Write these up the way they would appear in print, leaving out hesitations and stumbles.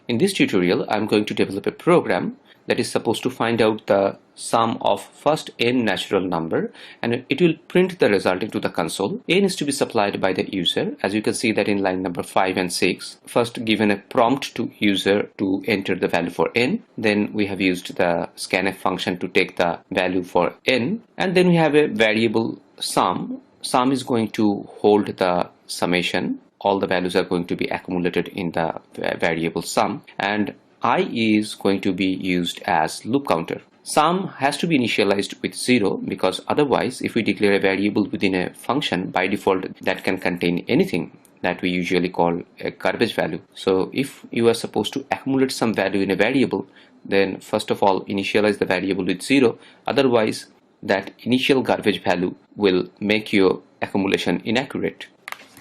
In this tutorial, I'm going to develop a program that is supposed to find out the sum of first n natural number, and it will print the result into the console. N is to be supplied by the user, as you can see that in line number 5 and 6. First given a prompt to user to enter the value for n, then we have used the scanf function to take the value for n, and then we have a variable sum. Sum is going to hold the summation. All the values are going to be accumulated in the variable sum, and I is going to be used as loop counter. Sum has to be initialized with 0 because otherwise if we declare a variable within a function, by default that can contain anything that we usually call a garbage value. So if you are supposed to accumulate some value in a variable, then first of all initialize the variable with 0, otherwise that initial garbage value will make your accumulation inaccurate.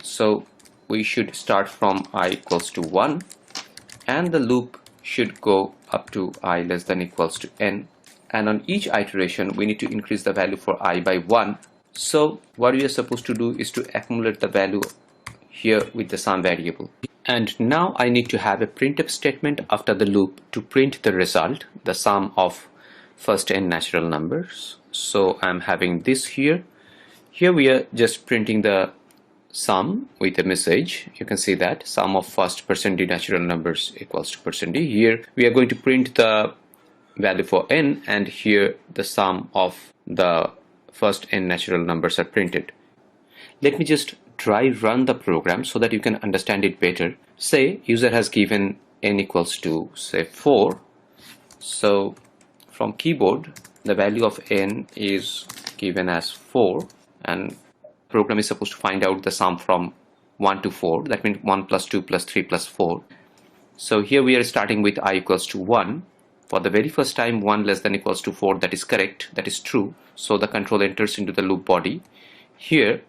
So we should start from I equals to 1, and the loop should go up to I less than equals to n, and on each iteration we need to increase the value for I by 1. So what we are supposed to do is to accumulate the value here with the sum variable. And now I need to have a printf statement after the loop to print the result, the sum of first n natural numbers. So I'm having this here. Here we are just printing the sum with a message. You can see that sum of first %d natural numbers equals to %d. Here we are going to print the value for n, and here the sum of the first n natural numbers are printed. Let me just run the program so that you can understand it better. Say user has given n equals to say 4. So from keyboard the value of n is given as 4, and program is supposed to find out the sum from 1 to 4. That means 1 plus 2 plus 3 plus 4. So here we are starting with I equals to 1. For the very first time 1 less than equals to 4, that is correct, that is true. So the control enters into the loop body. Here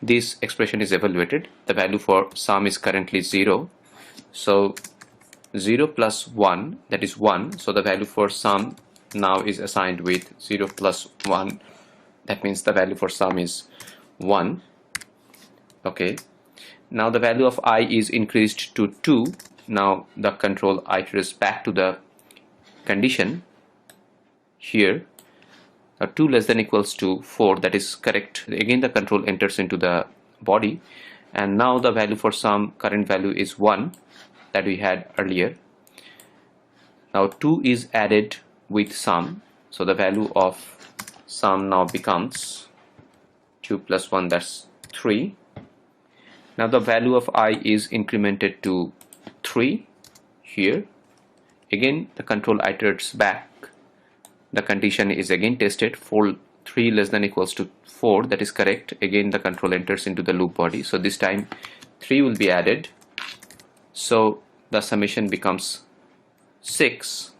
this expression is evaluated. The value for sum is currently 0. So 0 plus 1, that is 1. So the value for sum now is assigned with 0 plus 1. That means the value for sum is 1. Okay, now the value of I is increased to 2. Now the control iterates back to the condition here. 2 less than equals to 4, that is correct. Again the control enters into the body, and now the value for sum, current value is 1 that we had earlier. Now 2 is added with sum, so the value of sum now becomes 2 plus 1, that's 3. Now the value of I is incremented to 3 here. Again the control iterates back. The condition is again tested. 3 less than equals to 4, that is correct. Again the control enters into the loop body. So this time 3 will be added. So the summation becomes 6.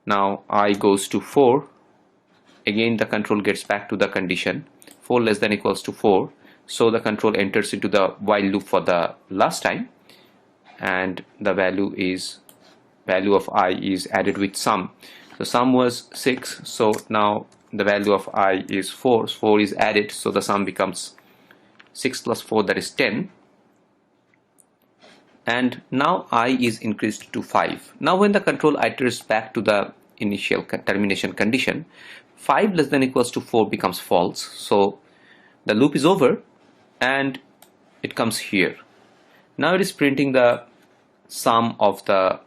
Now I goes to 4. Again the control gets back to the condition. 4 less than equals to 4. So the control enters into the while loop for the last time, and the value of I is added with sum. So sum was 6, so now the value of I is 4. 4 is added, so the sum becomes 6 plus 4, that is 10. And now I is increased to 5. Now when the control iterates back to the initial termination condition, 5 less than equals to 4 becomes false. So the loop is over and it comes here. Now it is printing the sum of the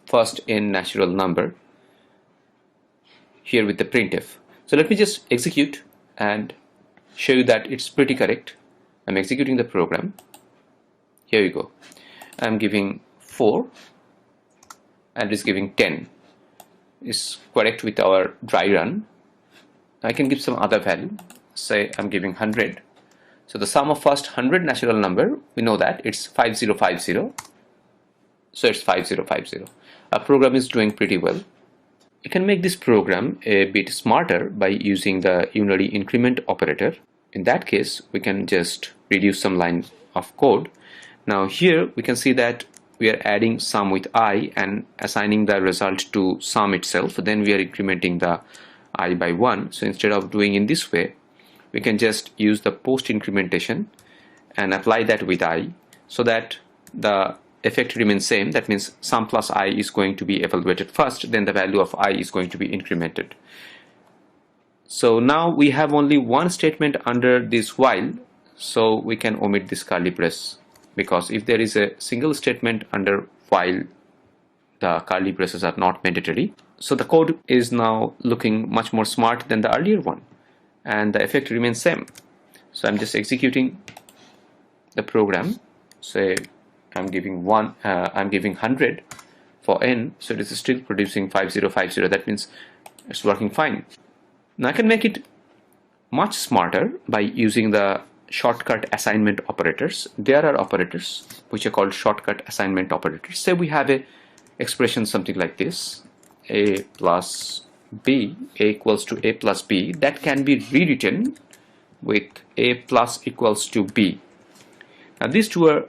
first n natural number here with the printf. So let me just execute and show you that it's pretty correct. I'm executing the program. Here you go. I'm giving 4 and it's giving 10. Is correct with our dry run. I can give some other value. Say I'm giving 100. So the sum of first 100 natural number, we know that it's 5050. So it's 5050. Our program is doing pretty well. You can make this program a bit smarter by using the unary increment operator. In that case, we can just reduce some line of code. Now here we can see that we are adding sum with I and assigning the result to sum itself. Then we are incrementing the I by 1. So instead of doing in this way, we can just use the post incrementation and apply that with I, so that the effect remains same. That means sum plus I is going to be evaluated first, then the value of I is going to be incremented. So now we have only one statement under this while, so we can omit this curly brace, because if there is a single statement under while, the curly braces are not mandatory. So the code is now looking much more smart than the earlier one, and the effect remains same. So I'm just executing the program. Say I'm giving 100 for n, so it is still producing 5050. That means it's working fine. Now I can make it much smarter by using the shortcut assignment operators. There are operators which are called shortcut assignment operators. Say we have a expression something like this: a plus b, a equals to a plus b, that can be rewritten with a plus equals to b. Now these two are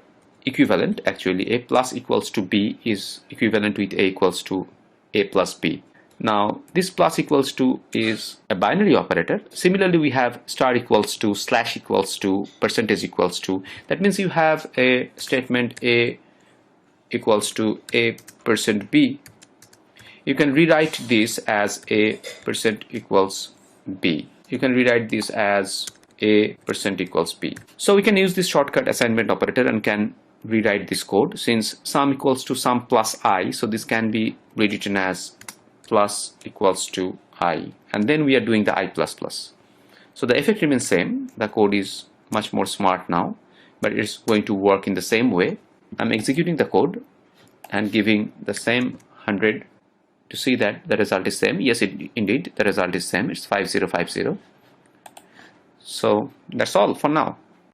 equivalent. Actually, a plus equals to b is equivalent with a equals to a plus b. Now this plus equals to is a binary operator. Similarly, we have star equals to, slash equals to, percentage equals to. That means you have a statement a equals to a percent b. You can rewrite this as a percent equals b. You can rewrite this as a percent equals b. So we can use this shortcut assignment operator and can rewrite this code. Since sum equals to sum plus I, so this can be rewritten as plus equals to I, and then we are doing the I plus plus. So the effect remains same. The code is much more smart now, but it's going to work in the same way. I'm executing the code and giving the same 100 to see that the result is same. Yes, indeed the result is same. It's 5050. So that's all for now.